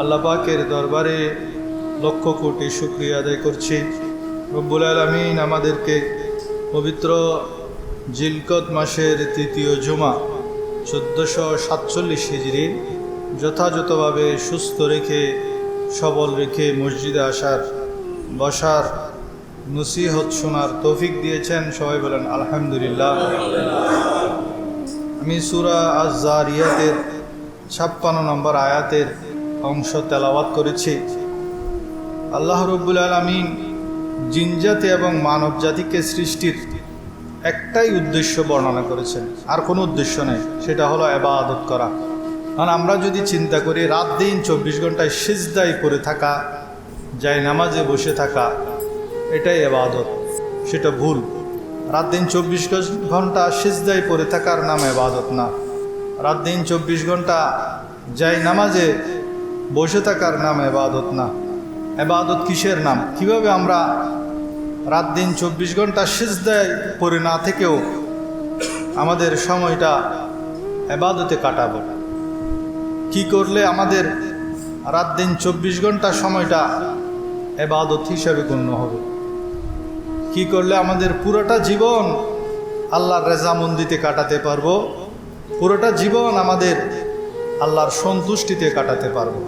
আল্লাহ পাকের দরবারে লক্ষ কোটি শুকরিয়া আদায় করছি। রব্বুল আলামিন আমাদেরকে পবিত্র জিলকদ মাসের তৃতীয় জুমা 1447 হিজরি যথাযথভাবে সুস্থ রেখে সবল রেখে মসজিদে আসার বসার নসিহত শোনার তৌফিক দিয়েছেন। সবাই বলেন আলহামদুলিল্লাহ। আমি সূরা আয-যারিয়াতের 56 নম্বর আয়াতের অংশ তেলাওয়াত করেছি। আল্লাহ রব্বুল আলামিন জিনজাতি এবং মানব জাতিকে সৃষ্টির একটাই উদ্দেশ্য বর্ণনা করেছেন, আর কোনো উদ্দেশ্য নেই, সেটা হলো ইবাদত করা। কারণ আমরা যদি চিন্তা করি রাত দিন 24 ঘন্টায় সিজদায় পড়ে থাকা, যায় নামাজে বসে থাকা, এটাই ইবাদত, সেটা ভুল। রাত দিন 24 ঘন্টা সিজদায় পড়ে থাকার নাম ইবাদত না। রাত দিন 24 ঘন্টা যায় নামাজে বসে থাকার নাম ইবাদত না। ইবাদত কিসের নাম? কিভাবে আমরা রাত দিন 24 ঘন্টা সিজদায় পড়ে না থেকেও আমাদের সময়টা ইবাদতে কাটাবো? কি করলে আমাদের রাত দিন 24 ঘন্টা সময়টা ইবাদত হিসাবে গণ্য হবে? কি করলে আমাদের পুরোটা জীবন আল্লাহর রেজামন্দিতে কাটাতে পারবো, পুরোটা জীবন আমাদের আল্লাহর সন্তুষ্টিতে কাটাতে পারবো?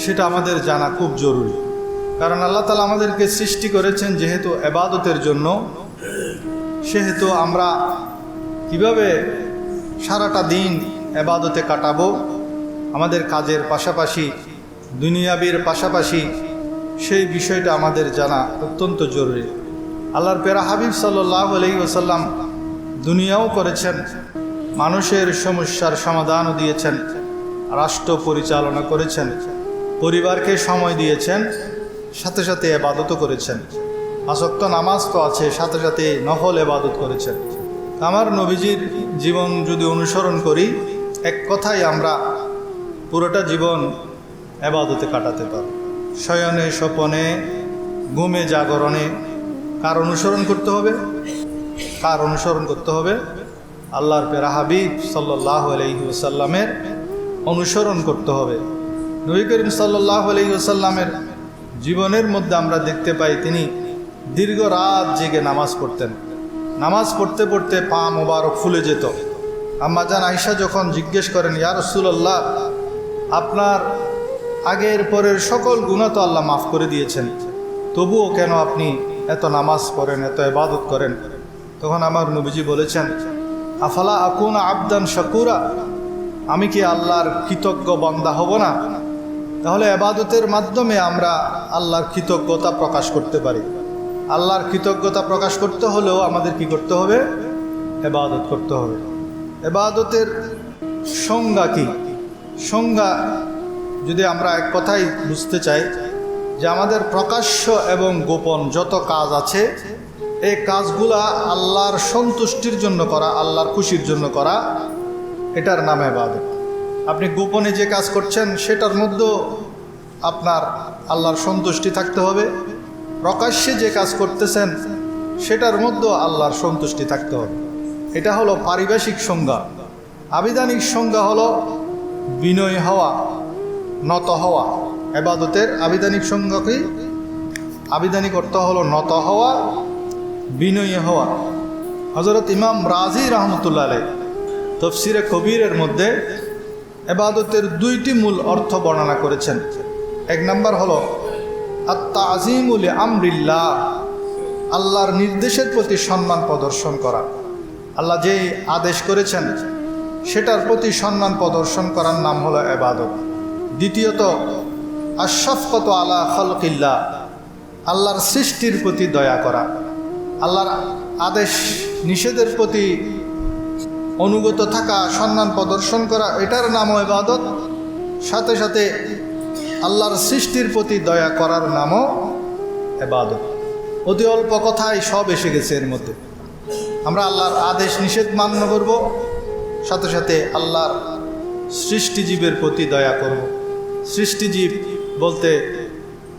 সেটা আমাদের জানা খুব জরুরি। কারণ আল্লাহ তাআলা আমাদেরকে সৃষ্টি করেছেন যেহেতু ইবাদতের জন্য, সেহেতু আমরা কিভাবে সারাটা দিন ইবাদতে কাটাবো, আমাদের কাজের পাশাপাশি দুনিয়াবির পাশাপাশি, সেই বিষয়টা আমাদের জানা অত্যন্ত জরুরি। আল্লাহর প্যারা হাবিব সাল্লাল্লাহু আলাইহি ওয়াসাল্লাম দুনিয়াও করেছেন, মানুষের সমস্যার সমাধানও দিয়েছেন, রাষ্ট্র পরিচালনা করেছেন, পরিবারকে সময় দিয়েছেন, সাথে সাথে ইবাদতও করেছেন। 5 ওয়াক্ত নামাজ তো আছে, সাথে সাথে নফল ইবাদত করেছেন। আমার নবীজির জীবন যদি অনুসরণ করি, এক কথায় আমরা পুরোটা জীবন ইবাদতে কাটাতে পারব। শয়নে স্বপনে ঘুমে জাগরণে কার অনুসরণ করতে হবে? কার অনুসরণ করতে হবে? আল্লাহর প্যারা হাবিব সাল্লাল্লাহু আলাইহি ওয়াসাল্লামের অনুসরণ করতে হবে। নবী করিম সাল্লাল্লাহু আলাইহি ওয়াসাল্লামের জীবনের মধ্যে আমরা দেখতে পাই তিনি দীর্ঘ রাত জেগে নামাজ পড়তেন। নামাজ পড়তে পড়তে পা মোবারক ফুলে যেত। আম্মা জান আয়েশা যখন জিজ্ঞেস করেন, ইয়া রাসূলুল্লাহ, আপনার আগের পরের সকল গুনাহ তো আল্লাহ মাফ করে দিয়েছেন, তবুও কেন আপনি এত নামাজ পড়েন, এত ইবাদত করেন? তখন আমার নবীজি বলেছেন, আফালা আকুনা আবদান শাকুরা, আমি কি আল্লাহর কৃতজ্ঞ বান্দা হব না? তাহলে ইবাদতের মাধ্যমে আমরা আল্লাহর কৃতজ্ঞতা প্রকাশ করতে পারি। আল্লাহর কৃতজ্ঞতা প্রকাশ করতে হলেও আমাদের কি করতে হবে? ইবাদত করতে হবে। ইবাদতের সংজ্ঞা কি? সংজ্ঞা যদি আমরা এক কথাই বুঝতে চাই, যে আমাদের প্রকাশ্য এবং গোপন যত কাজ আছে, এই কাজগুলা আল্লাহর সন্তুষ্টির জন্য করা, আল্লাহর খুশির জন্য করা, এটার নাম ইবাদত। আপনি গোপনে যে কাজ করছেন সেটার মধ্যেও আপনার আল্লাহর সন্তুষ্টি থাকতে হবে, প্রকাশ্যে যে কাজ করতেছেন সেটার মধ্যেও আল্লাহর সন্তুষ্টি থাকতে হবে। এটা হলো পারিভাষিক সংজ্ঞা। আবিধানিক সংজ্ঞা হলো বিনয় হওয়া, নত হওয়া। ইবাদতের আবিধানিক সংজ্ঞা কি? আবিধানিক অর্থ হলো নত হওয়া, বিনয়ী হওয়া। হযরত ইমাম রাজি রাহমাতুল্লাহ আলাইহি তাফসীরে কবিরের মধ্যে ইবাদতের 2টি মূল অর্থ বর্ণনা করেছেন। এক নাম্বার হলো আত-তা'যীমু লিআমরিল্লাহ, আল্লাহর নির্দেশের প্রতি সম্মান প্রদর্শন করা। আল্লাহ যেই আদেশ করেছেন সেটার প্রতি সম্মান প্রদর্শন করার নাম হলো ইবাদত। দ্বিতীয়ত আশ-শাফকাতু আলা খালকিল্লাহ, আল্লাহর সৃষ্টির প্রতি দয়া করা, আল্লাহর আদেশ নিষেধের প্রতি অনুগত থাকা, সম্মান প্রদর্শন করা, এটার নামও ইবাদত। সাথে সাথে আল্লাহর সৃষ্টির প্রতি দয়া করার নামও ইবাদত। অতি অল্প কথায় সব এসে গেছে এর মধ্যে। আমরা আল্লাহর আদেশ নিষেধ মান্য করব, সাথে সাথে আল্লাহর সৃষ্টিজীবের প্রতি দয়া করব। সৃষ্টিজীব বলতে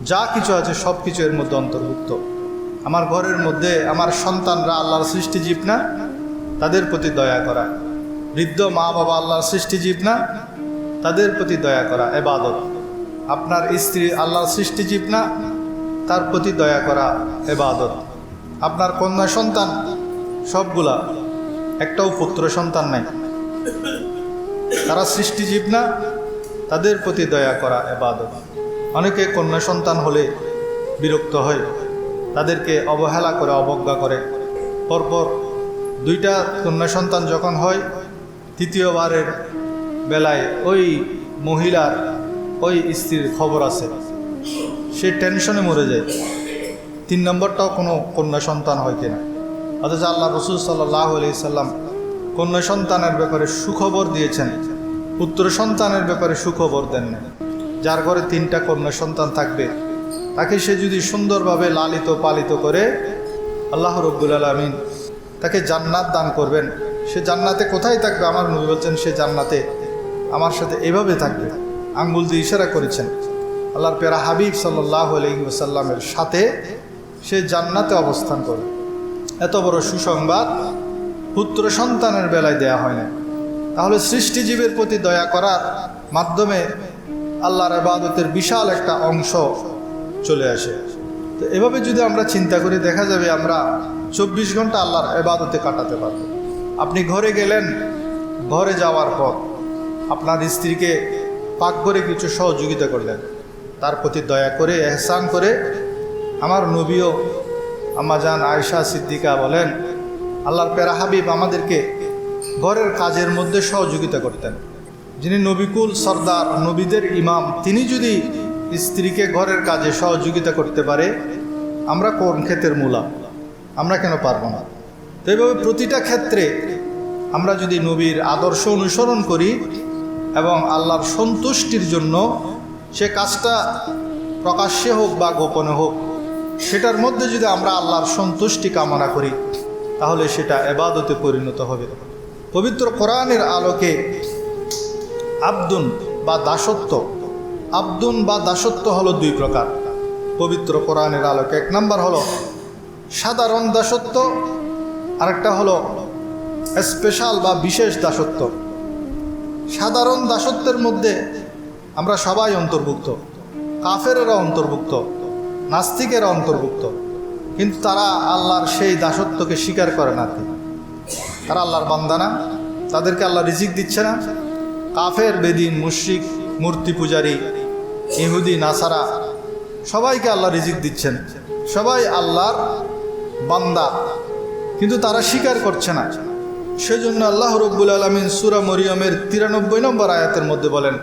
যা কিছু আছে সব কিছু এর মধ্যে অন্তর্ভুক্ত। আমার ঘরের মধ্যে আমার সন্তানরা আল্লাহর সৃষ্টিজীব না? তাদের প্রতি দয়া করা। বৃদ্ধ মা বাবা আল্লাহর সৃষ্টিজীব না? তাদের প্রতি দয়া করা ইবাদত। আপনার স্ত্রী আল্লাহর সৃষ্টিজীব না, তার প্রতি দয়া করা ইবাদত। আপনার কন্যা সন্তান সবগুলা, একটাও পুত্র সন্তান নাই, তারা সৃষ্টিজীব না, তাদের প্রতি দয়া করা ইবাদত। অনেকে কন্যা সন্তান হলে বিরক্ত হয়, তাদেরকে অবহেলা করে, অবজ্ঞা করে। পরপর দুইটা কন্যা সন্তান যখন হয়, তৃতীয়বারের বেলায় ওই মহিলার ওই স্ত্রীর খবর আছে, সে টেনশনে মরে যায় 3 নম্বরটাও কোনো কন্যা সন্তান হয় কিনা। অথচ আল্লাহ রসুল সাল্লাল্লাহু আলাইহি সাল্লাম কন্যা সন্তানের ব্যাপারে সুখবর দিয়েছেন, পুত্র সন্তানের ব্যাপারে সুখবর দেন না। যার ঘরে 3টা কন্যা সন্তান থাকবে, তাকে সে যদি সুন্দরভাবে লালিত পালিত করে, আল্লাহ রাব্বুল আলামিন তাকে জান্নাত দান করবেন। সে জান্নাতে কোথায় থাকবে? আমার নবী বলছেন, সে জান্নাতে আমার সাথে এভাবে থাকবে, আঙ্গুল দিয়ে ইশারা করেছেন। আল্লাহর প্যারা হাবিব সাল্লাল্লাহু আলাইহি ওয়াসাল্লামের সাথে সে জান্নাতে অবস্থান করবে। এত বড় সুসংবাদ পুত্র সন্তানের বেলায় দেয়া হয় না। তাহলে সৃষ্টিজীবের প্রতি দয়া করার মাধ্যমে আল্লাহর ইবাদতের বিশাল একটা অংশ চলে আসে। তো এভাবে যদি আমরা চিন্তা করি, দেখা যাবে আমরা 24 ঘন্টা আল্লাহর ইবাদতে কাটাতে পারব। আপনি ঘরে গেলেন, ঘরে যাওয়ার পর আপনার স্ত্রীকে পাকঘরে কিছু সহযোগিতা করলেন, তার প্রতি দয়া করে, এহসান করে। আমার নবীও আম্মা জান আয়েশা সিদ্দিকা বলেন, আল্লাহর প্যারা হাবিব আমাদেরকে ঘরের কাজের মধ্যে সহযোগিতা করতেন। যিনি নবিকুল সর্দার, নবীদের ইমাম, তিনি যদি স্ত্রীকে ঘরের কাজে সহযোগিতা করতে পারে, আমরা কোন ক্ষেতের মূলা? আমরা কেন পারবো না? তো এইভাবে প্রতিটা ক্ষেত্রে আমরা যদি নবীর আদর্শ অনুসরণ করি এবং আল্লাহর সন্তুষ্টির জন্য সে কাজটা প্রকাশ্যে হোক বা গোপনে হোক, সেটার মধ্যে যদি আমরা আল্লাহর সন্তুষ্টি কামনা করি, তাহলে সেটা ইবাদতে পরিণত হবে। পবিত্র কোরআনের আলোকে আব্দুন বা দাসত্ব, আব্দুন বা দাসত্ব হলো 2 প্রকার পবিত্র কোরআনের আলোকে। 1 নম্বর হলো সাধারণ দাসত্ব, আরেকটা হলো স্পেশাল বা বিশেষ দাসত্ব। সাধারণ দাসত্বের মধ্যে আমরা সবাই অন্তর্ভুক্ত, কাফেরেরা অন্তর্ভুক্ত, নাস্তিকেরা অন্তর্ভুক্ত, কিন্তু তারা আল্লাহর সেই দাসত্বকে স্বীকার করে না। তারা আল্লাহর বান্দা না, তাদেরকে আল্লাহ রিজিক দিচ্ছে না। কাফের, বেদিন, মুশরিক, মূর্তি পূজারী, ইহুদি, নাসারা, সবাইকে আল্লাহ রিজিক দিচ্ছেন, সবাই আল্লাহর বান্দা, কিন্তু তারা স্বীকার করছে না। সেজন্য আল্লাহ রাব্বুল আলামিন সূরা মরিয়মের 93 নম্বর আয়াতের মধ্যে বলেন,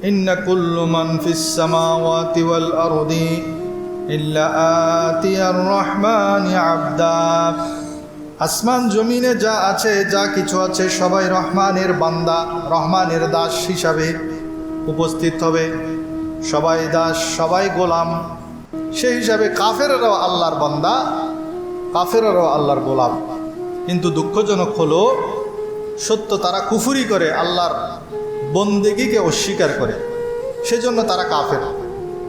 ইন্না কুল্লু মান ফিস সামাওয়াতি ওয়াল আরদি ইল্লা আতিয়ার রহমানি আবদা। আসমান জমিনে যা আছে, যা কিছু আছে, সবাই রহমানের বান্দা, রহমানের দাস হিসাবে উপস্থিত হবে। সবাই দাস, সবাই গোলাম। সেই হিসাবে কাফেরেরাও আল্লাহর বান্দা, কাফেরেরাও আল্লাহর গোলাম। কিন্তু দুঃখজনক হলো সত্য, তারা কুফরি করে, আল্লাহর বন্দেগীকে অস্বীকার করে, সেজন্য তারা কাফের।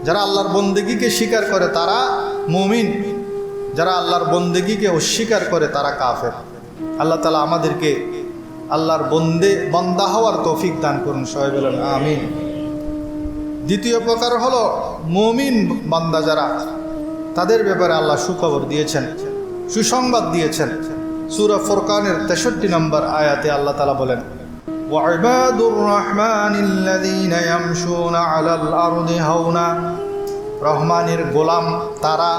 যারা আল্লাহর বন্দেগীকে স্বীকার করে তারা মুমিন, যারা আল্লাহর বন্দেগীকে অস্বীকার করে তারা কাফের। আল্লাহ তাআলা আমাদেরকে আল্লাহর বান্দা হওয়ার তৌফিক দান করুন, সবাই বলেন আমিন। দ্বিতীয় প্রকার হলো মুমিন বান্দা যারা, তাদের ব্যাপারে আল্লাহ সুখবর দিয়েছেন, সুসংবাদ দিয়েছেন। সূরা ফুরকানের 63 নম্বর আয়াতে আল্লাহ তাআলা বলেন, ওয়াইবাদুর রহমানিল্লাযীনা ইয়ামশুনা আলাল আরদি হাওনা। রহমানের গোলাম তারা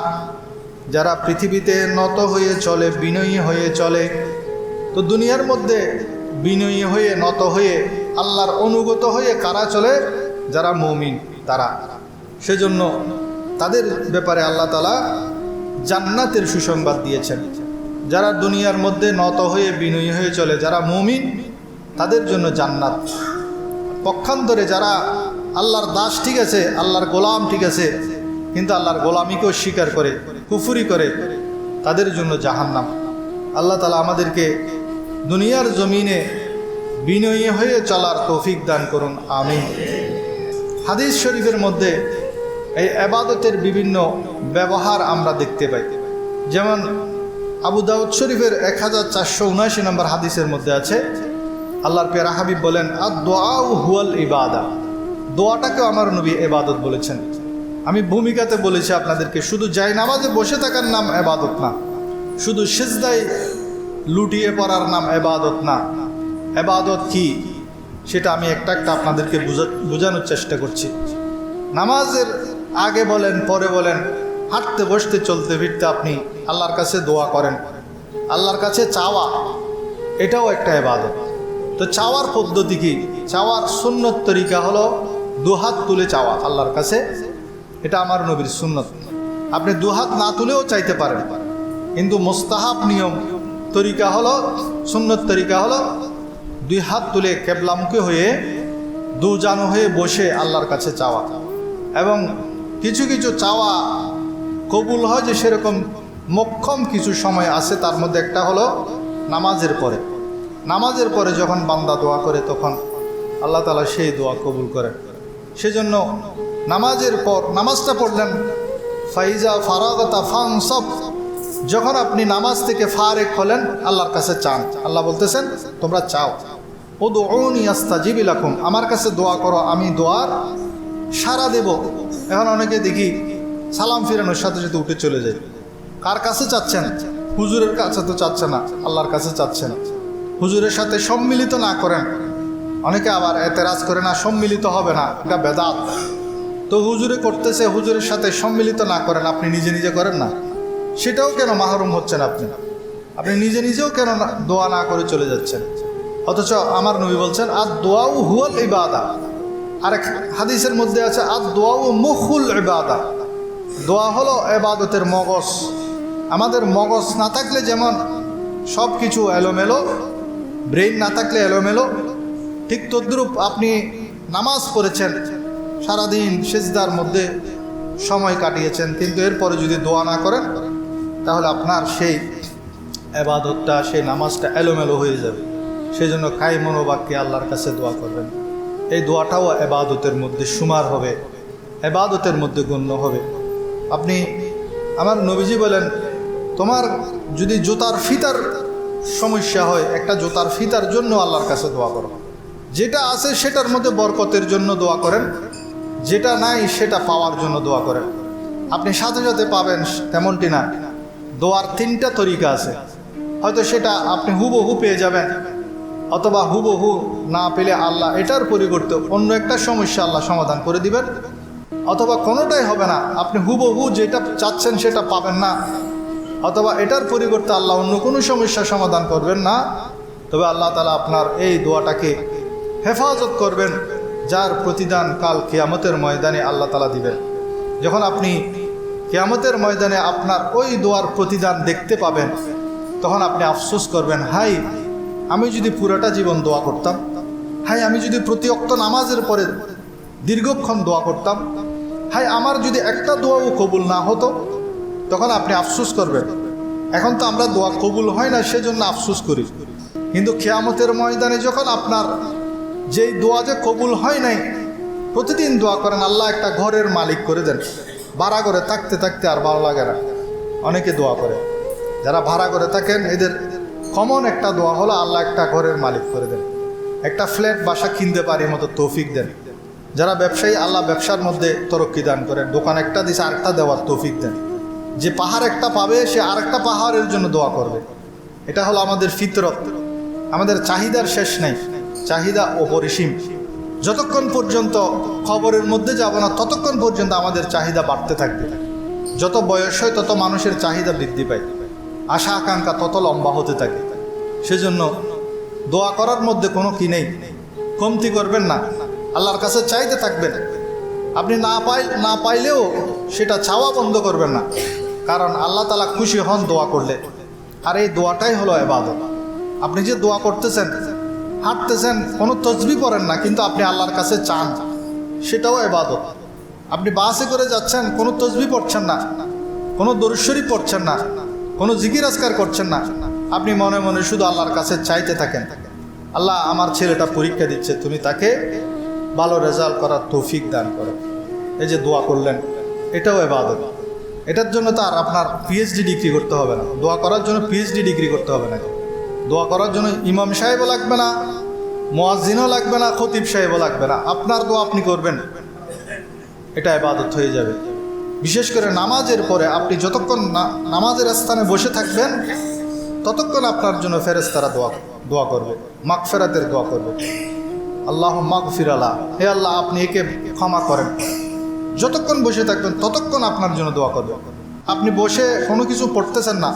যারা পৃথিবীতে নত হয়ে চলে, বিনয়ী হয়ে চলে। তো দুনিয়ার মধ্যে বিনয়ী হয়ে, নত হয়ে, আল্লাহর অনুগত হয়ে কারা চলে? যারা মুমিন তারা। সেজন্য তাদের ব্যাপারে আল্লাহ তাআলা জান্নাতের সুসংবাদ দিয়েছেন। যারা দুনিয়ার মধ্যে নত হয়ে, বিনয়ী হয়ে চলে, যারা মুমিন, তাদের জন্য জান্নাত। পক্ষান্তরে যারা আল্লাহর দাস ঠিক আছে, আল্লাহর গোলাম ঠিক আছে, কিন্তু আল্লাহর গোলামিকেও স্বীকার করে, কুফরি করে, তাদের জন্য জাহান্নাম। আল্লাহ তাআলা আমাদেরকে দুনিয়ার জমিনে বিনয়ী হয়ে চলার তৌফিক দান করুন, আমিন। হাদিস শরীফের মধ্যে এই ইবাদতের বিভিন্ন ব্যবহার আমরা দেখতে পাই। যেমন আবু দাউদ শরীফের 1479 নম্বর হাদিসের মধ্যে আছে, আল্লাহর প্যারা হাবিব বলেন, আদ-দুআউ হুয়াল ইবাদা। দোয়াটাকেও আমার নবী ইবাদত বলেছেন। আমি ভূমিকাতে বলেছি আপনাদেরকে, শুধু যাই নামাজে বসে থাকার নাম ইবাদত না, শুধু সিজদায় লুটিয়ে পড়ার নাম ইবাদত না। ইবাদত কি সেটা আমি একটা একটা আপনাদেরকে বোঝানোর চেষ্টা করছি। নামাজের আগে বলেন পরে বলেন, হাঁটতে বসতে চলতে ফিরতে আপনি আল্লাহর কাছে দোয়া করেন, আল্লাহর কাছে চাওয়া, এটাও একটা ইবাদত। তো চাওয়ার পদ্ধতি কি? চাওয়ার সুন্নত তরিকা হলো দুহাত তুলে চাওয়া আল্লাহর কাছে, এটা আমার নবীর সুন্নত। আপনি দুহাত না তুলেও চাইতে পারেন, কিন্তু মুস্তাহাব নিয়ম তরিকা হলো, সুন্নত তরিকা হলো 2 হাত তুলে কেবলামুখী হয়ে দুজানো হয়ে বসে আল্লাহর কাছে চাওয়া। এবং কিছু কিছু চাওয়া কবুল হয় যে সেরকম মোক্ষম কিছু সময় আছে, তার মধ্যে একটা হলো নামাজের পরে। নামাজের পরে যখন বান্দা দোয়া করে তখন আল্লাহ তাআলা সেই দোয়া কবুল করেন। সেজন্য নামাজের পর, নামাজটা পড়লেন, ফাইজা ফারাগতা ফানসাব, যখন আপনি নামাজ থেকে ফারেক হলেন আল্লাহর কাছে চান। আল্লাহ বলতেছেন তোমরা চাও, উদউনি আস্তাজিব লাকুম, আমার কাছে দোয়া করো, আমি দোয়ার সাড়া দেব। এখন অনেকে দেখি সালাম ফিরানোর সাথে সাথে উঠে চলে যায়। কার কাছে চাচ্ছেন? হুজুরের কাছে তো চাচ্ছে না, আল্লাহর কাছে চাচ্ছেন। হুজুরের সাথে সম্মিলিত না করেন। অনেকে আবার এতেরাজ করে, না সম্মিলিত হবে না, এটা বেদাত। তো হুজুরে করতেছে, হুজুরের সাথে সম্মিলিত না করেন, আপনি নিজে নিজে করেন না, সেটাও কেন মাহরুম হচ্ছেন? আপনি নিজে নিজেও কেন দোয়া না করে চলে যাচ্ছেন? অথচ আমার নবী বলছেন আদ দোয়াউ হুয়াল ইবাদা। আরেক হাদিসের মধ্যে আছে আদ দোয়াউ মুখুল ইবাদা, দোয়া হলো ইবাদতের মগজ। আমাদের মগজ না থাকলে যেমন সব কিছু এলোমেলো, ব্রেইন না থাকলে এলোমেলো, ঠিক তদ্রূপ আপনি নামাজ পড়েছেন, সারাদিন সিজদার মধ্যে সময় কাটিয়েছেন, কিন্তু এরপরে যদি দোয়া না করেন তাহলে আপনার সেই ইবাদতটা, সেই নামাজটা এলোমেলো হয়ে যাবে। সেই জন্য কাই মনোবাক্যে আল্লাহর কাছে দোয়া করবেন। এই দোয়াটাও ইবাদতের মধ্যে সুমার হবে, ইবাদতের মধ্যে গণ্য হবে। আপনি, আমার নবীজি বলেন, তোমার যদি জুতার ফিতার সমস্যা হয়, একটা জুতার ফিতার জন্য আল্লাহর কাছে দোয়া করো। যেটা আছে সেটার মধ্যে বরকতের জন্য দোয়া করেন, যেটা নাই সেটা পাওয়ার জন্য দোয়া করেন। আপনি সাথে সাথে পাবেন তেমনটি না। দোয়ার 3টা তরিকা আছে, হয়তো সেটা আপনি হুবহু পেয়ে যাবেন, অথবা হুবহু না পেলে আল্লাহ এটার পরিবর্তে অন্য একটা সমস্যা আল্লাহ সমাধান করে দিবেন, অথবা কোনোটাই হবে না, আপনি হুবহু যেটা চাচ্ছেন সেটা পাবেন না, অথবা এটার পরিবর্তে আল্লাহ অন্য কোনো সমস্যা সমাধান করবেন না। তবে আল্লাহ তাআলা আপনার এই দোয়াটাকে হেফাজত করবেন, যার প্রতিদান কাল কিয়ামতের ময়দানে আল্লাহ তাআলা দিবেন। যখন আপনি কিয়ামতের ময়দানে আপনার ওই দোয়ার প্রতিদান দেখতে পাবেন, তখন আপনি আফসোস করবেন, হাই আমি যদি পুরোটা জীবন দোয়া করতাম, হাই আমি যদি প্রতি ওয়াক্ত নামাজের পরে দীর্ঘক্ষণ দোয়া করতাম, হাই আমার যদি একটা দোয়াও কবুল না হতো, তখন আপনি আফসোস করবেন। এখন তো আমরা দোয়া কবুল হয় না সেজন্য আফসোস করি, কিন্তু কিয়ামতের ময়দানে যখন আপনার যেই দোয়া যে কবুল হয় নাই, প্রতিদিন দোয়া করেন, আল্লাহ একটা ঘরের মালিক করে দেন। ভাড়া করে থাকতে থাকতে আর ভালো লাগে না, অনেকে দোয়া করে। যারা ভাড়া করে থাকেন এদের কমন একটা দোয়া হলো আল্লাহ একটা ঘরের মালিক করে দেন, একটা ফ্ল্যাট বাসা কিনতে পারি মতো তৌফিক দেন। যারা ব্যবসায়ী, আল্লাহ ব্যবসার মধ্যে তরক্কি দান করেন, দোকান একটা দিছে আরেকটা দেওয়ার তৌফিক দেন। যে পাহাড় একটা পাবে সে আরেকটা পাহাড়ের জন্য দোয়া করবে। এটা হলো আমাদের ফিতরত। আমাদের চাহিদার শেষ নেই, চাহিদা অপরিসীম। যতক্ষণ পর্যন্ত খবরের মধ্যে যাব না ততক্ষণ পর্যন্ত আমাদের চাহিদা বাড়তে থাকবে। যত বয়স হয় তত মানুষের চাহিদা বৃদ্ধি পায়, আশা আকাঙ্ক্ষা তত লম্বা হতে থাকে। সেজন্য দোয়া করার মধ্যে কোনো কি নেই, কমতি করবেন না, আল্লাহর কাছে চাইতে থাকবেন। আপনি না পাইলেও সেটা চাওয়া বন্ধ করবেন না, কারণ আল্লাহ তাআলা খুশি হন দোয়া করলে। আর এই দোয়াটাই হলো ইবাদত। আপনি যে দোয়া করতেছেন, হাঁটতেছেন, কোনো তসবিহ পড়েন না, কিন্তু আপনি আল্লাহর কাছে চান, সেটাও ইবাদত। আপনি বাসে করে যাচ্ছেন, কোনো তসবিহ পড়ছেন না, কোনো দরুদ শরীফ পড়ছেন না, কোনো জিকির আজকার করছেন না, আপনি মনে মনে শুধু আল্লাহর কাছে চাইতে থাকেন, আল্লাহ আমার ছেলেটা পরীক্ষা দিচ্ছে, তুমি তাকে ভালো রেজাল্ট করার তৌফিক দান করো। এই যে দোয়া করলেন, এটাও ইবাদত। এটার জন্য তো আর আপনার পিএইচডি ডিগ্রি করতে হবে না, দোয়া করার জন্য পিএইচডি ডিগ্রি করতে হবে না। দোয়া করার জন্য ইমাম সাহেবও লাগবে না, মুয়াজ্জিনও লাগবে না, খতিব সাহেবও লাগবে না, আপনার দোয়া আপনি করবেন, এটা ইবাদত হয়ে যাবে। বিশেষ করে নামাজের পরে আপনি যতক্ষণ নামাজের স্থানে বসে থাকবেন ততক্ষণ আপনার জন্য ফেরেশতারা দোয়া করবে, মাগফিরাতের দোয়া করবে। আল্লাহ মাগফির আলা, হে আল্লাহ আপনি একে ক্ষমা করেন। যতক্ষণ বসে থাকবেন ততক্ষণ আপনার জন্য দোয়া করবে। আপনি বসে কোনো কিছু পড়তেছেন না,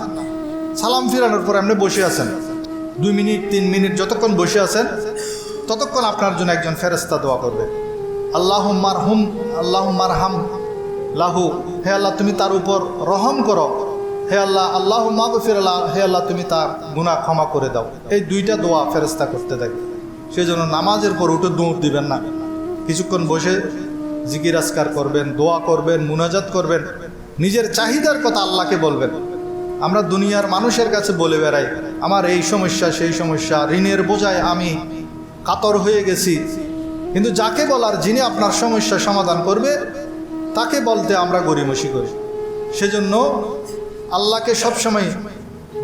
সালাম ফিরানোর পর আপনি বসে আছেন 2 মিনিট 3 মিনিট, যতক্ষণ বসে আছেন ততক্ষণ আপনার জন্য একজন ফেরেশতা দোয়া করবে। আল্লাহুম্মারহাম লাহু, হে আল্লাহ তুমি তার উপর রহম করো। হে আল্লাহ, আল্লাহু মাগফির আল্লাহ, হে আল্লাহ তুমি তার গুনাহ ক্ষমা করে দাও। এই 2টা দোয়া ফেরেশতা করতে থাকে। সেই জন্য নামাজের পর উঠে দৌড় দিবেন না, কিছুক্ষণ বসে জিকির আজকার করবেন, দোয়া করবেন, মুনাজাত করবেন, নিজের চাহিদার কথা আল্লাহকে বলবেন। আমরা দুনিয়ার মানুষের কাছে বলে বেড়াই আমার এই সমস্যা সেই সমস্যা, ঋণের বোঝায় আমি কাতর হয়ে গেছি, কিন্তু যাকে বলার, যিনি আপনার সমস্যা সমাধান করবে তাকে বলতে আমরা গড়িমসি করি। সেজন্য আল্লাহকে সবসময়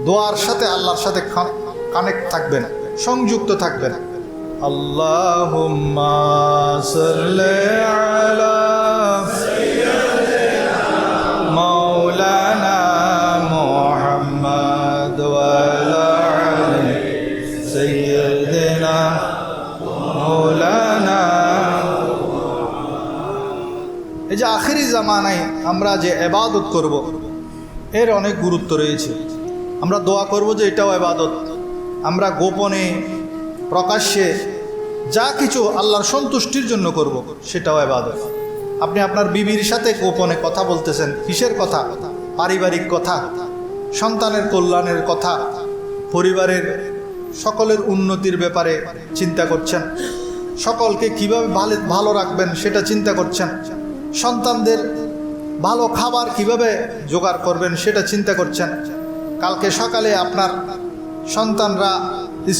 দোয়ার সাথে, আল্লাহর সাথে কানেক্ট থাকবেন, সংযুক্ত থাকবেন। আল্লাহুম্মা সাল্লি আলা মাওলানা মুহাম্মদ ওয়া আলা আলি সাইয়্যিদিনা মাওলানা। এই যে আখিরি জামানায় আমরা যে ইবাদত করব, এর অনেক গুরুত্ব রয়েছে। আমরা দোয়া করব যে এটাও ইবাদত। আমরা গোপনে প্রকাশ্যে যা কিছু আল্লাহর সন্তুষ্টির জন্য করব সেটাও ইবাদত। আপনি আপনার বিবির সাথে গোপনে কথা বলতেছেন, কিসের কথা? পারিবারিক কথা, সন্তানের কল্যাণের কথা, পরিবারের সকলের উন্নতির ব্যাপারে চিন্তা করছেন, সকলকে কিভাবে ভালো রাখবেন সেটা চিন্তা করছেন, সন্তানদের ভালো খাবার কিভাবে জোগাড় করবেন সেটা চিন্তা করছেন, কালকে সকালে আপনার সন্তানরা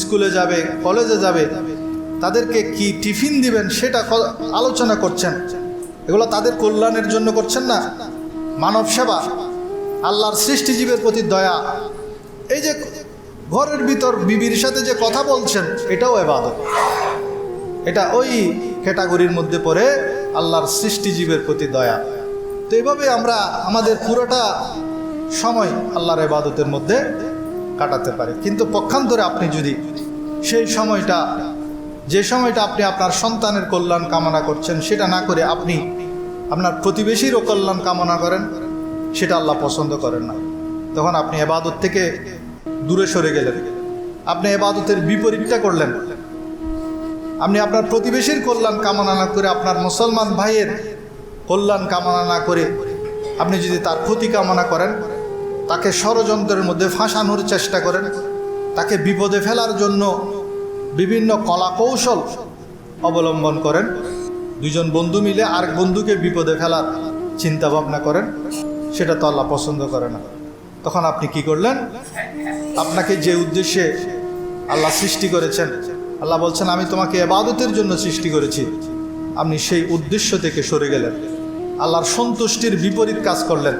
স্কুলে যাবে, কলেজে যাবে, তাদেরকে কি টিফিন দিবেন সেটা আলোচনা করছেন। এগুলো তাদের কল্যাণের জন্য করছেন না? মানব সেবা, আল্লাহর সৃষ্টিজীবের প্রতি দয়া। এই যে ঘরের ভিতর বিবির সাথে যে কথা বলছেন এটাও ইবাদত। এটা ওই ক্যাটাগরির মধ্যে পড়ে, আল্লাহর সৃষ্টিজীবের প্রতি দয়া। তো এইভাবে আমরা আমাদের পুরোটা সময় আল্লাহর ইবাদতের মধ্যে কাটাতে পারি। কিন্তু পক্ষান্তরে আপনি যদি সেই সময়টা, যে সময়টা আপনি আপনার সন্তানের কল্যাণ কামনা করছেন সেটা না করে আপনি আপনার প্রতিবেশীরও কল্যাণ কামনা করেন, সেটা আল্লাহ পছন্দ করেন না। তখন আপনি ইবাদত থেকে দূরে সরে গেলেন, আপনি ইবাদতের বিপরীতটা করলেন। আপনি আপনার প্রতিবেশীর কল্যাণ কামনা না করে, আপনার মুসলমান ভাইয়ের কল্যাণ কামনা না করে আপনি যদি তার ক্ষতি কামনা করেন, তাকে ষড়যন্ত্রের মধ্যে ফাঁসানোর চেষ্টা করেন, তাকে বিপদে ফেলার জন্য বিভিন্ন কলা কৌশল অবলম্বন করেন, 2জন বন্ধু মিলে আরেক বন্ধুকে বিপদে ফেলার চিন্তা ভাবনা করেন, সেটা তো আল্লাহ পছন্দ করে না। তখন আপনি কি করলেন? আপনাকে যে উদ্দেশ্যে আল্লাহ সৃষ্টি করেছেন, আল্লাহ বলছেন আমি তোমাকে ইবাদতের জন্য সৃষ্টি করেছি, আপনি সেই উদ্দেশ্য থেকে সরে গেলেন, আল্লাহর সন্তুষ্টির বিপরীত কাজ করলেন।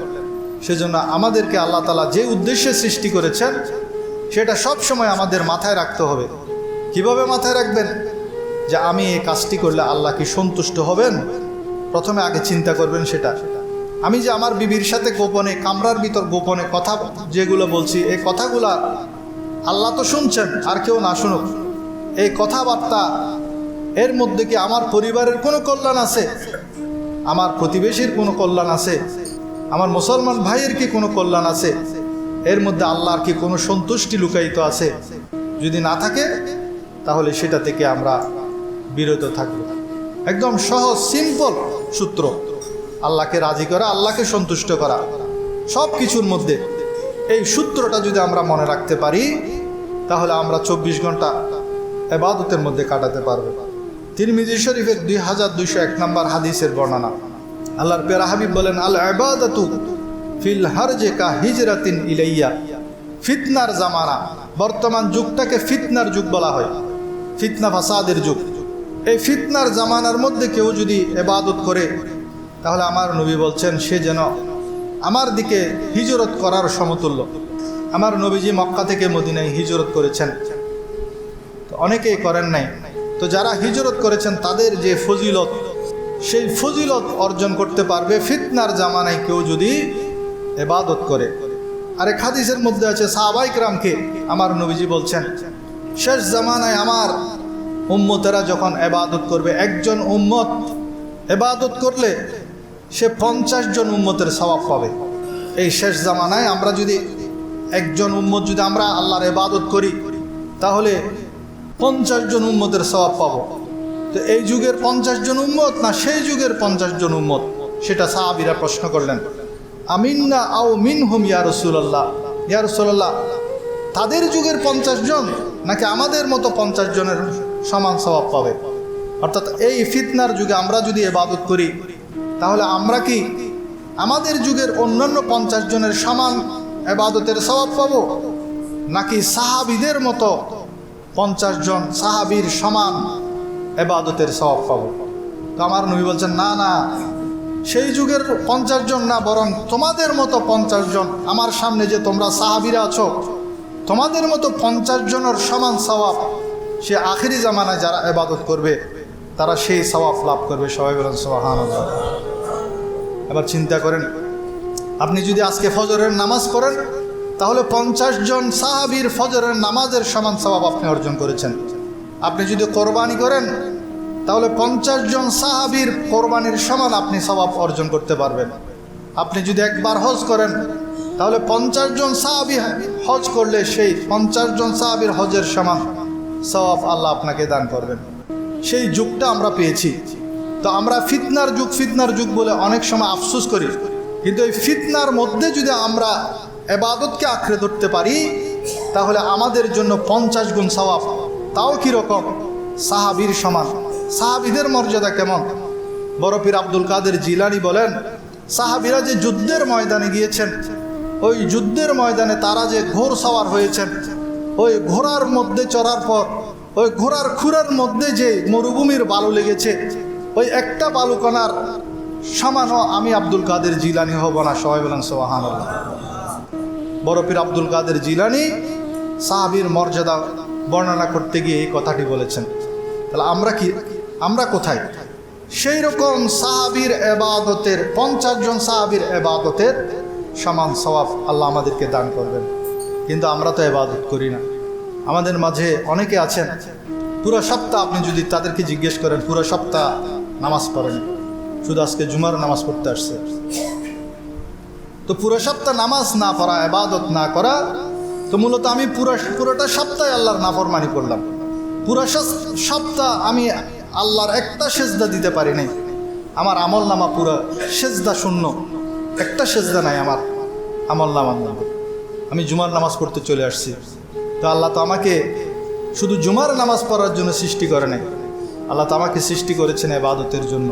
সেজন্য আমাদেরকে আল্লাহ তাআলা যে উদ্দেশ্যে সৃষ্টি করেছেন সেটা সব সময় আমাদের মাথায় রাখতে হবে। কিভাবে মাথায় রাখবেন? যে আমি এই কাজটি করলে আল্লাহ কি সন্তুষ্ট হবেন, প্রথমে আগে চিন্তা করবেন সেটা। আমি যে আমার বিবির সাথে গোপনে, কামরার ভিতর গোপনে কথা যেগুলো বলছি, এই কথাগুলা আল্লাহ তো শুনছেন, আর কেউ না শুনুক, এই কথাবার্তা এর মধ্যে কি আমার পরিবারের কোনো কল্যাণ আছে, আমার প্রতিবেশীর কোনো কল্যাণ আছে, আমার মুসলমান ভাইয়ের কি কোনো কল্যাণ আছে, এর মধ্যে আল্লাহর কি কোনো সন্তুষ্টি লুকায়িত আছে? যদি না থাকে তাহলে সেটা থেকে আমরা বিরত থাকব। একদম সহজ সিম্পল সূত্র, আল্লাহকে রাজি করা, আল্লাহকে সন্তুষ্ট করা সব কিছুর মধ্যে। এই সূত্রটা যদি আমরা মনে রাখতে পারি তাহলে আমরা 24 ঘন্টা ইবাদতের মধ্যে কাটাতে পারবো। তিরমিজি শরীফের 2201 নম্বর হাদিসের বর্ণনা, আল্লাহর প্যারা হাবিব বলেন, আল ইবাদাতু ফিল হারজে কা হিজরাতিন ইলাইয়া। ফিতনার জামানা, বর্তমান যুগটাকে ফিতনার যুগ বলা হয়, ফিতনা ফাসাদের যুগ। এই ফিতনার জামানার মধ্যে কেউ যদি ইবাদত করে তাহলে আমার নবী বলছেন সে যেন আমার দিকে হিজরত করার সমতুল্য। আমার নবীজি মক্কা থেকে মদিনায় হিজরত করেছেন, তো অনেকেই করেন নাই, তো যারা হিজরত করেছেন তাদের যে ফজিলত, সেই ফজিলত অর্জন করতে পারবে ফিতনার জামানায় কেউ যদি ইবাদত করে। আর এক হাদিসের মধ্যে আছে সাহাবায়ে কেরামকে আমার নবীজি বলছেন, শেষ জামানায় আমার উম্মতেরা যখন ইবাদত করবে, একজন উম্মত ইবাদত করলে সে 50 জন উম্মতের সওয়াব পাবে। এই শেষ জামানায় আমরা যদি একজন উম্মত যদি আমরা আল্লাহর ইবাদত করি তাহলে 50 জন উম্মতের সওয়াব পাবো। তো এই যুগের 50 জন উম্মত না সেই যুগের 50 জন উম্মত, সেটা সাহাবীরা প্রশ্ন করলেন, আমিন্না আও মিনহুম ইয়া রাসূলুল্লাহ, ইয়া রাসূলুল্লাহ তাদের যুগের 50 জন নাকি আমাদের মতো 50 জনের সমান সওয়াব পাবে? অর্থাৎ এই ফিতনার যুগে আমরা যদি ইবাদত করি তাহলে আমরা কি আমাদের যুগের অন্যান্য 50 জনের সমান ইবাদতের সওয়াব পাবো, নাকি সাহাবীদের মতো 50 জন সাহাবীর সমান ইবাদতের সওয়াব পাবো? তো আমার নবী বলছেন, না না, সেই যুগের 50 জন না, বরং তোমাদের মতো 50 জন, আমার সামনে যে তোমরা সাহাবীরা আছো তোমাদের মতো 50 জনের সমান সওয়াব সে আখিরি জামানায় যারা ইবাদত করবে তারা সেই সওয়াব লাভ করবে। সবাই বলেন সুবহানাল্লাহ। এবার চিন্তা করেন, আপনি যদি আজকে ফজরের নামাজ পড়েন তাহলে 50 জন সাহাবীর ফজরের নামাজের সমান সওয়াব আপনি অর্জন করেছেন। আপনি যদি কোরবানি করেন তাহলে 50 জন সাহাবীর কোরবানির সমান আপনি সওয়াব অর্জন করতে পারবেন। আপনি যদি একবার হজ করেন তাহলে 50 জন সাহাবী হজ করলে সেই 50 জন সাহাবীর হজের সমান সওয়াব আল্লাহ আপনাকে দান করবেন। সেই যুগটা আমরা পেয়েছি। তো আমরা ফিতনার যুগ বলে অনেক সময় আফসোস করি, কিন্তু এই ফিতনার মধ্যে যদি আমরা ইবাদতকে আঁকড়ে ধরতে পারি তাহলে আমাদের জন্য 50 গুণ সওয়াব। তাও কীরকম? সাহাবীর সমান। সাহাবীদের মর্যাদা কেমন? বড় পীর আব্দুল কাদের জিলানী বলেন, সাহাবীরা যে যুদ্ধের ময়দানে গিয়েছেন, ওই যুদ্ধের ময়দানে তারা যে ঘোড় সওয়ার হয়েছেন, ওই ঘোড়ার মধ্যে চড়ার পর ওই ঘোড়ার খুরের মধ্যে যে মরুভূমির বালু লেগেছে, ওই একটা বালুকণার সমানও আমি আব্দুল কাদের জিলানী হব না। সবাই বলেন সুবহানাল্লাহ। বড় পীর আব্দুল কাদের জিলানী সাহাবীর মর্যাদা বর্ণনা করতে গিয়ে এই কথাটি বলেছেন। তাহলে আমরা কোথায়? সেই রকম সাহাবীর ইবাদতের 50 জন সাহাবীর ইবাদতের সমান সওয়াব আল্লাহ আমাদেরকে দান করবেন। কিন্তু আমরা তো ইবাদত করি না। আমাদের মাঝে অনেকে আছেন পুরো সপ্তাহ, আপনি যদি তাদেরকে জিজ্ঞেস করেন পুরো সপ্তাহ নামাজ পড়েন, শুধু আজকে জুমার নামাজ পড়তে আসছে। তো পুরো সপ্তাহ নামাজ না পড়া, ইবাদত না করা, তো মূলত আমি পুরোটা সপ্তাহে আল্লাহর নাফরমানি করলাম। পুরো সপ্তাহ আমি আল্লাহর একটা সেজদা দিতে পারি নাই। আমার আমল নামা পুরো সেজদা শূন্য, একটা সেজদা নাই আমার আমল নামার মধ্যে। আমি জুমার নামাজ পড়তে চলে আসছি। তো আল্লাহ তো আমাকে শুধু জুমার নামাজ পড়ার জন্য সৃষ্টি করে নাই, আল্লাহ তো আমাকে সৃষ্টি করেছেন ইবাদতের জন্য।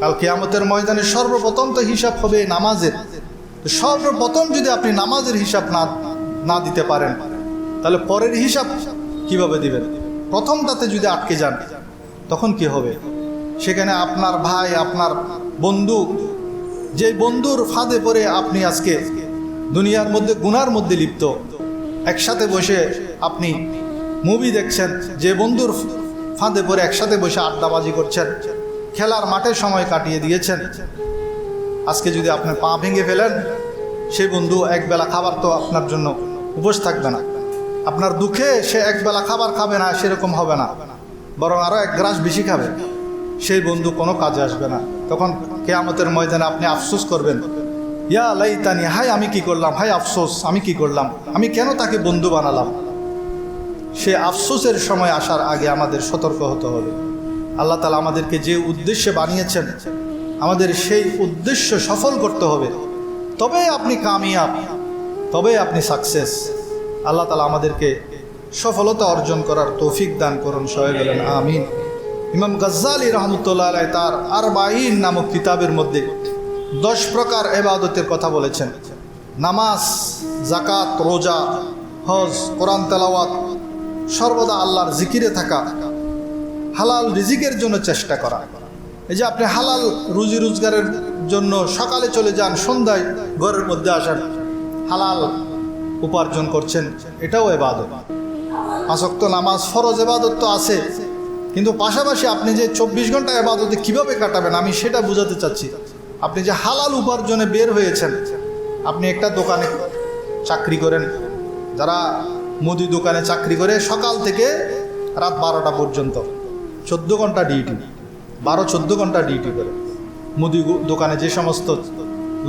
কাল কিয়ামতের ময়দানে সর্বপ্রথম তো হিসাব হবে নামাজের। তো সর্বপ্রথম যদি আপনি নামাজের হিসাব না দিতে পারেন তাহলে পরের হিসাব কিভাবে দিবেন? প্রথমটাতে যদি আটকে যান তখন কি হবে? সেখানে আপনার ভাই, আপনার বন্ধু, যে বন্ধুর ফাঁদে পড়ে আপনি আজকে দুনিয়ার মধ্যে গুনার মধ্যে লিপ্ত, একসাথে বসে আপনি মুভি দেখছেন, যে বন্ধুর ফাঁদে পড়ে একসাথে বসে আড্ডাবাজি করছেন, খেলার মাঠে সময় কাটিয়ে দিয়েছেন, আজকে যদি আপনি পা ভেঙে ফেলেন, সেই বন্ধু একবেলা খাবার তো আপনার জন্য উপোস থাকবে না। আপনার দুঃখে সে একবেলা খাবার খাবে না, সেরকম হবে না, বরং আরও এক গ্রাস বেশি খাবে। সেই বন্ধু কোনো কাজে আসবে না। তখন কিয়ামতের ময়দানে আপনি আফসোস করবেন, ইয়া লাইতানি, হায় আমি কি করলাম, হায় আফসোস আমি কি করলাম, আমি কেন তাকে বন্ধু বানালাম। সে আফসোসের সময় আসার আগে আমাদের সতর্ক হতে হবে। আল্লাহ তাআলা আমাদেরকে যে উদ্দেশ্যে বানিয়েছেন আমাদের সেই উদ্দেশ্য সফল করতে হবে, তবে আপনি কামিয়াব, তবে আপনি সাকসেস। আল্লাহ তাআলা আমাদেরকে সফলতা অর্জন করার তৌফিক দান করুন। সবাই বলেন আমিন। ইমাম গজ্জালী রহমতুল্লাহ আলাইহি তার আরবাঈন নামক কিতাবের মধ্যে 10 প্রকার ইবাদতের কথা বলেছেন। নামাজ, যাকাত, রোজা, হজ, কোরআন তেলাওয়াত, সর্বদা আল্লাহর জিকিরে থাকা, হালাল রিজিকের জন্য চেষ্টা করা। এই যে আপনি হালাল রুজি রোজগারের জন্য সকালে চলে যান, সন্ধ্যায় ঘরের মধ্যে আসেন, হালাল উপার্জন করছেন, এটাও ইবাদত। 5 ওয়াক্ত নামাজ ফরজ ইবাদত তো আছে, কিন্তু পাশাপাশি আপনি যে 24 ঘন্টা ইবাদতে কিভাবে কাটাবেন আমি সেটা বোঝাতে চাচ্ছি। আপনি যে হালাল উপার্জনে বের হয়েছেন, আপনি একটা দোকানে চাকরি করেন, যারা মুদি দোকানে চাকরি করে সকাল থেকে রাত 12টা পর্যন্ত 14 ঘন্টা ডিউটি, 12-14 ঘন্টা ডিউটি করে মুদি দোকানে যে সমস্ত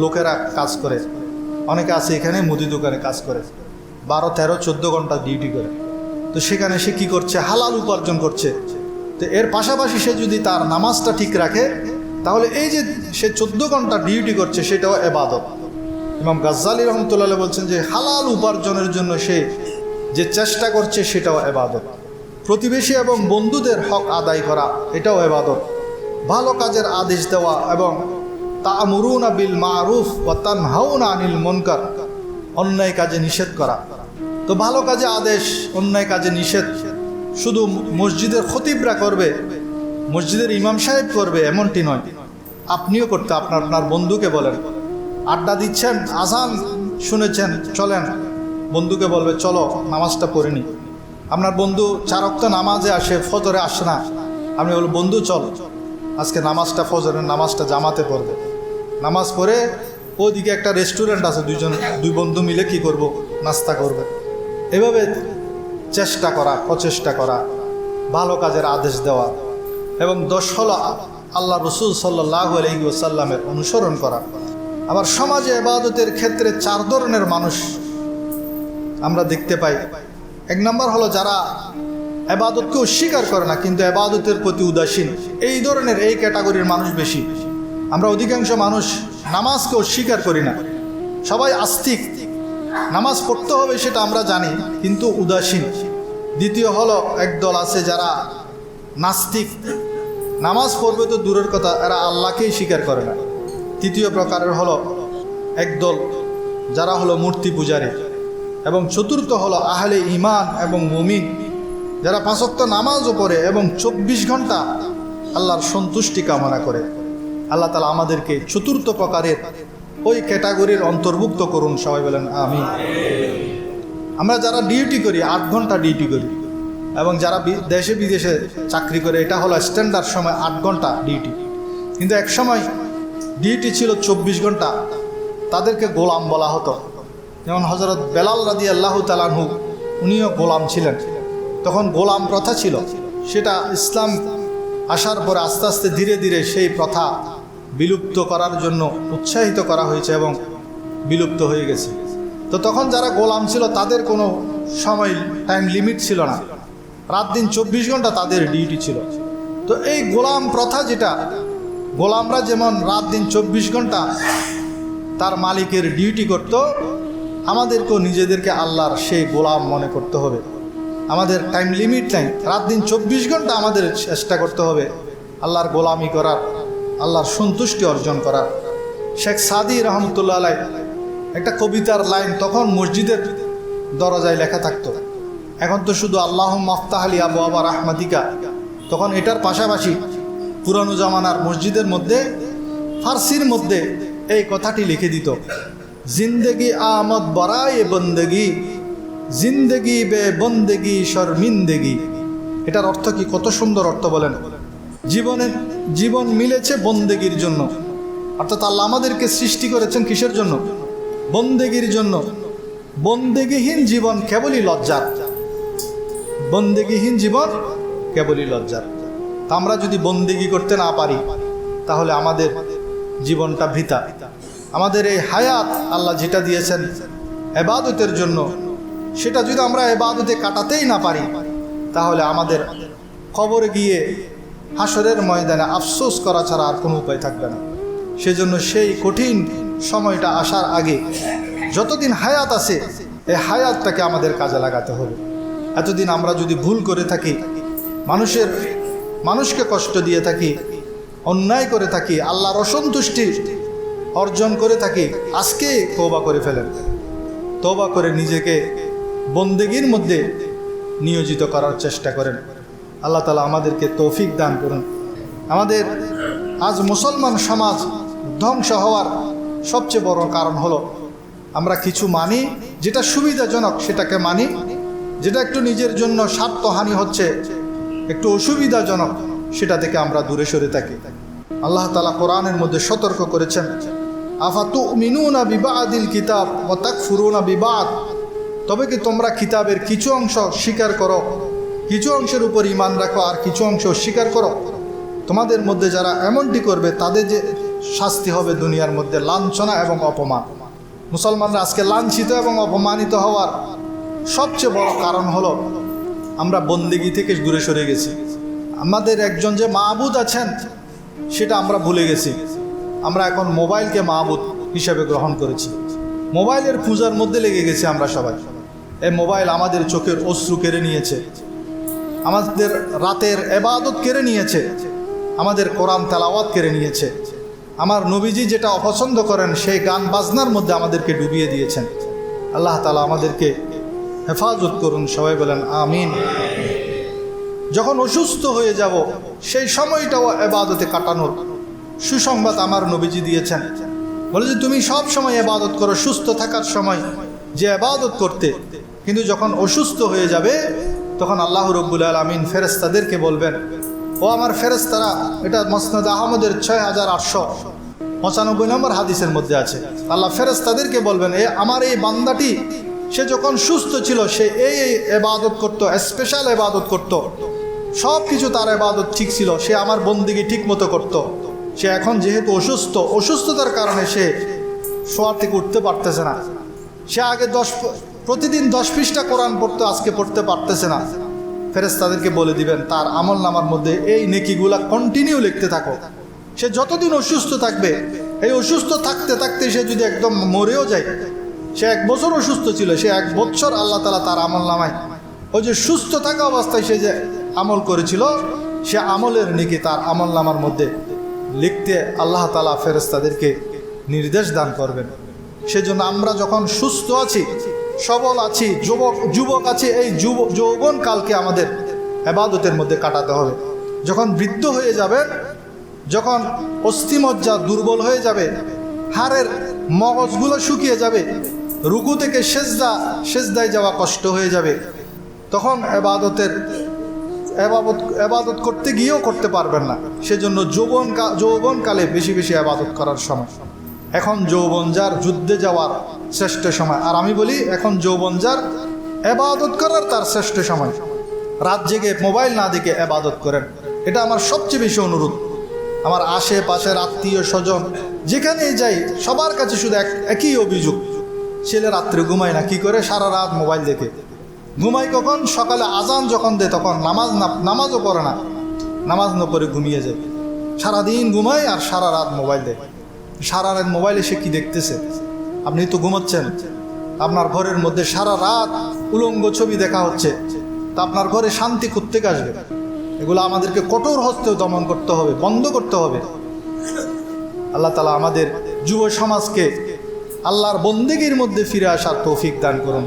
লোকেরা কাজ করে, অনেকে আছে এখানে মুদি দোকানে কাজ করে 12, 13, 14 ঘন্টা ডিউটি করে। তো সেখানে সে কি করছে? হালাল উপার্জন করছে। তো এর পাশাপাশি সে যদি তার নামাজটা ঠিক রাখে, তাহলে এই যে সে 14 ঘন্টা ডিউটি করছে সেটাও ইবাদত। ইমাম গাজ্জালী রহমতুল্লাহ বলছেন যে হালাল উপার্জনের জন্য সে যে চেষ্টা করছে সেটাও ইবাদত। প্রতিবেশী এবং বন্ধুদের হক আদায় করা এটাও ইবাদত। ভালো কাজের আদেশ দেওয়া এবং তা'মুরুনা বিল মারুফ ওয়া তানহাউনা আনিল মুনকার, অন্যায় কাজে নিষেধ করা। তো ভালো কাজে আদেশ, অন্যায় কাজে নিষেধ শুধু মসজিদের খতিবরা করবে, মসজিদের ইমাম সাহেব করবে এমনটি নয়, আপনিও করতে আপনার বন্ধুকে বলেন। আড্ডা দিচ্ছেন, আজান শুনেছেন, চলেন, বন্ধুকে বলবে চলো নামাজটা পড়ে নি। আপনার বন্ধু 4 ওয়াক্ত নামাজে আসে, ফজরে আসে না, আপনি বলবো বন্ধু চল আজকে নামাজটা, ফজরের নামাজটা জামাতে পড়বে। নামাজ পড়ে ওদিকে একটা রেস্টুরেন্ট আছে, দুই বন্ধু মিলে কি করব? নাস্তা করবে। এভাবে চেষ্টা করা, প্রচেষ্টা করা, ভালো কাজের আদেশ দেওয়া এবং 10 হলো আল্লাহ রসুল সাল্লাল্লাহু আলাইহি ওয়াসাল্লামের অনুসরণ করা। আবার সমাজে ইবাদতের ক্ষেত্রে 4 ধরনের মানুষ আমরা দেখতে পাই। 1 নম্বর হলো যারা ইবাদতকে অস্বীকার করে না কিন্তু ইবাদতের প্রতি উদাসীন। এই ধরনের এই ক্যাটাগরির মানুষ বেশি। আমরা অধিকাংশ মানুষ নামাজকে অস্বীকার করি না, সবাই আস্তিক, নামাজ পড়তে হবে সেটা আমরা জানি কিন্তু উদাসীন। দ্বিতীয় হলো একদল আছে যারা নাস্তিক, নামাজ পড়বে তো দূরের কথা, এরা আল্লাহকেই স্বীকার করে না। তৃতীয় প্রকারের হলো একদল যারা হলো মূর্তি পূজারী। এবং চতুর্থ হলো আহলে ঈমান এবং মুমিন, যারা 5 ওয়াক্ত নামাজও পড়ে এবং 24 ঘন্টা আল্লাহর সন্তুষ্টি কামনা করে। আল্লাহ তাআলা আমাদেরকে চতুর্থ প্রকারের ওই ক্যাটাগরির অন্তর্ভুক্ত করুন, সবাই বলেন আমিন। আমরা যারা ডিউটি করি 8 ঘন্টা ডিউটি করি এবং যারা দেশে বিদেশে চাকরি করে, এটা হলো স্ট্যান্ডার্ড সময় 8 ঘন্টা ডিউটি। কিন্তু এক সময় ডিউটি ছিল 24 ঘন্টা, তাদেরকে গোলাম বলা হতো। যেমন হযরত বেলাল রাদিয়াল্লাহু তাআলা আনহু, উনিও গোলাম ছিলেন। তখন গোলাম প্রথা ছিল, সেটা ইসলাম আসার পরে আস্তে আস্তে ধীরে ধীরে সেই প্রথা বিলুপ্ত করার জন্য উৎসাহিত করা হয়েছে এবং বিলুপ্ত হয়ে গেছে। তো তখন যারা গোলাম ছিল তাদের কোনো সময় টাইম লিমিট ছিল না, রাত দিন 24 ঘন্টা তাদের ডিউটি ছিল। তো এই গোলাম প্রথা যেটা, গোলামরা যেমন রাত দিন 24 ঘন্টা তার মালিকের ডিউটি করত, আমাদেরকেও নিজেদেরকে আল্লাহর সেই গোলাম মনে করতে হবে। আমাদের টাইম লিমিট নাই, রাত দিন 24 ঘন্টা আমাদের চেষ্টা করতে হবে আল্লাহর গোলামি করার, আল্লাহর সন্তুষ্টি অর্জন করার। শেখ সাদি রহমতুল্লাহ আলাই একটা কবিতার লাইন তখন মসজিদের দরজায় লেখা থাকতো, এখন তো শুধু আল্লাহুম্মা আফতাহ লি আবওয়াবা রাহমাতিকা। তখন এটার পাশাপাশি পুরানো জামানার মসজিদের মধ্যে ফার্সির মধ্যে এই কথাটি লিখে দিত, জিন্দেগি আমদ বরায়ে বন্দেগি, জিন্দেগি বে বন্দেগি শর্মিন্দেগি। এটার অর্থ কি? কত সুন্দর অর্থ বলেন। জীবন মিলেছে বন্দেগির জন্য, অর্থাৎ আল্লাহ আমাদেরকে সৃষ্টি করেছেন কিসের জন্য? বন্দেগির জন্য। বন্দেগিহীন জীবন কেবলই লজ্জার, বন্দেগিহীন জীবন কেবলই লজ্জার। তা আমরা যদি বন্দেগি করতে না পারি তাহলে আমাদের জীবনটা বৃথা। আমাদের এই হায়াত আল্লাহ যেটা দিয়েছেন ইবাদতের জন্য, সেটা যদি আমরা ইবাদতে কাটাতেই না পারি তাহলে আমাদের কবরে গিয়ে হাসরের ময়দানে আফসোস করা ছাড়া আর কোনো উপায় থাকবে না। সেজন্য সেই কঠিন সময়টা আসার আগে যতদিন হায়াত আছে এই হায়াতটাকে আমাদের কাজে লাগাতে হবে। এতদিন আমরা যদি ভুল করে থাকি, মানুষকে কষ্ট দিয়ে থাকি, অন্যায় করে থাকি, আল্লাহর অসন্তুষ্টি অর্জন করে থাকি, আজকে তওবা করে ফেলেন। তওবা করে নিজেকে বন্দেগীর মধ্যে নিয়োজিত করার চেষ্টা করেন। আল্লাহ তাআলা আমাদেরকে তৌফিক দান করুন। আমাদের আজ মুসলমান সমাজ ধ্বংস হওয়ার সবচেয়ে বড় কারণ হলো আমরা কিছু মানি, যেটা সুবিধাজনক সেটাকে মানি, যেটা একটু নিজের জন্য স্বার্থহানি হচ্ছে একটু অসুবিধাজনক সেটা থেকে আমরা দূরে সরে থাকি। আল্লাহ তাআলা কোরআনের মধ্যে সতর্ক করেছেন, আফাতুমিনুনা বিবাদিল কিতাব ওয়া তাকফুরুনা বিবাদ, তবে কি তোমরা কিতাবের কিছু অংশ স্বীকার করো, কিছু অংশের উপর ঈমান রাখো আর কিছু অংশ স্বীকার করো? তোমাদের মধ্যে যারা এমনটি করবে তাদের যে শাস্তি হবে দুনিয়ার মধ্যে লাঞ্ছনা এবং অপমান। মুসলমানরা আজকে লাঞ্ছিত এবং অপমানিত হওয়ার সবচেয়ে বড় কারণ হলো আমরা বন্দেগী থেকে দূরে সরে গেছি। আমাদের একজন যে মাবুদ আছেন সেটা আমরা ভুলে গেছি। আমরা এখন মোবাইলকে মাবুদ হিসেবে গ্রহণ করেছি। মোবাইলের পূজার মধ্যে লেগে গেছি আমরা সবাই। এই মোবাইল আমাদের চোখের অশ্রু কেড়ে নিয়েছে, আমাদের রাতের ইবাদত কেড়ে নিয়েছে, আমাদের কোরআন তেলাওয়াত কেড়ে নিয়েছে। আমার নবীজি যেটা অপছন্দ করেন সেই গান বাজনার মধ্যে আমাদেরকে ডুবিয়ে দিয়েছেন। আল্লাহ তাআলা আমাদেরকে হেফাজত করুন, সবাই বলেন আমিন। যখন অসুস্থ হয়ে যাব সেই সময়টাও ইবাদতে কাটানোর সুসংবাদ আমার নবীজি দিয়েছেন। বলে যে তুমি সব সময় ইবাদত করো, সুস্থ থাকার সময় যে ইবাদত করতে, কিন্তু যখন অসুস্থ হয়ে যাবে তখন আল্লাহ রাব্বুল আলামিন ফেরেশতাদেরকে বলবেন, ও আমার ফেরেশতারা, এটা মুসনাদ আহমদের 6895 নম্বর হাদিসের মধ্যে আছে। আল্লাহ ফেরেশতাদেরকে বলবেন, আমার এই বান্দাটি সে যখন সুস্থ ছিল সে এই ইবাদত করত, স্পেশাল ইবাদত করত, সব কিছু তার ইবাদত ঠিক ছিল, সে আমার বন্দেগী ঠিক মতো করত। সে এখন যেহেতু অসুস্থতার কারণে সে শোয়া থেকে উঠতে পারতেছে না। সে আগে প্রতিদিন 10 পৃষ্ঠা কোরআন পড়তো, আজকে পড়তে পারতেছে না। ফেরেশতাদেরকে বলে দিবেন তার আমল নামার মধ্যে এই নেকিগুলা কন্টিনিউ লিখতে থাকো। সে যতদিন অসুস্থ থাকবে, এই অসুস্থ থাকতে থাকতে সে যদি একদম মরেও যায়, সে 1 বছর অসুস্থ ছিল, সে 1 বছর আল্লাহ তাআলা তার আমল নামায় ওই যে সুস্থ থাকা অবস্থায় সে যে আমল করেছিল সে আমলের নেকি তার আমল নামার মধ্যে লিখতে আল্লাহ তাআলা ফেরেশতাদেরকে নির্দেশ দান করবেন। সেজন্য আমরা যখন সুস্থ আছি, সবল আছি, যুবক আছি, এই যৌবনকালকে আমাদের ইবাদতের মধ্যে কাটাতে হবে। যখন বৃদ্ধ হয়ে যাবে, যখন অস্থিমজ্জা দুর্বল হয়ে যাবে, হাড়ের মগজগুলো শুকিয়ে যাবে, রুকু থেকে সেজদায় যাওয়া কষ্ট হয়ে যাবে, তখন ইবাদত করতে গিয়েও করতে পারবেন না। সেজন্য যৌবনকালে বেশি বেশি ইবাদত করার সময়। এখন যৌবন যার যুদ্ধে যাওয়ার শ্রেষ্ঠ সময়, আর আমি বলি এখন যৌবন যার ইবাদত করার তার শ্রেষ্ঠ সময়। রাত জেগে মোবাইল না দেখে ইবাদত করেন, এটা আমার সবচেয়ে বেশি অনুরোধ। আমার আশেপাশের আত্মীয় স্বজন যেখানেই যাই সবার কাছে শুধু একই অভিযোগ, ছেলে রাত্রে ঘুমায় না, কি করে? সারা রাত মোবাইল দেখে। ঘুমাই কখন? সকালে আজান যখন দেয় তখন নামাজও পড়ে না, নামাজ না পড়ে ঘুমিয়ে যায়। সারাদিন ঘুমায় আর সারা রাত মোবাইল দেয়। সারা রাত মোবাইলে সে কি দেখতেছে? আপনি তো ঘুমাচ্ছেন, আপনার ঘরের মধ্যে সারা রাত উলঙ্গ ছবি দেখা হচ্ছে, তা আপনার ঘরে শান্তি কোত্থেকে আসবে? এগুলো আমাদেরকে কঠোর হস্তে দমন করতে হবে, বন্ধ করতে হবে। আল্লাহ তাআলা আমাদের যুব সমাজকে আল্লাহর বন্দেগীর মধ্যে ফিরে আসার তৌফিক দান করুন।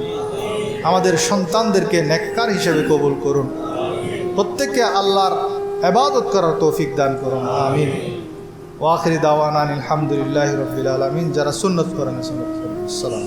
আমাদের সন্তানদেরকে নেককার হিসেবে কবুল করুন। প্রত্যেককে আল্লাহর ইবাদত করার তৌফিক দান করুন, আমিন। ওয়া আখিরি দাওয়ানা আলহামদুলিল্লাহি রাব্বিল আলামিন। যারা সুন্নত করেন সুন্নত করুন। আসসালাম।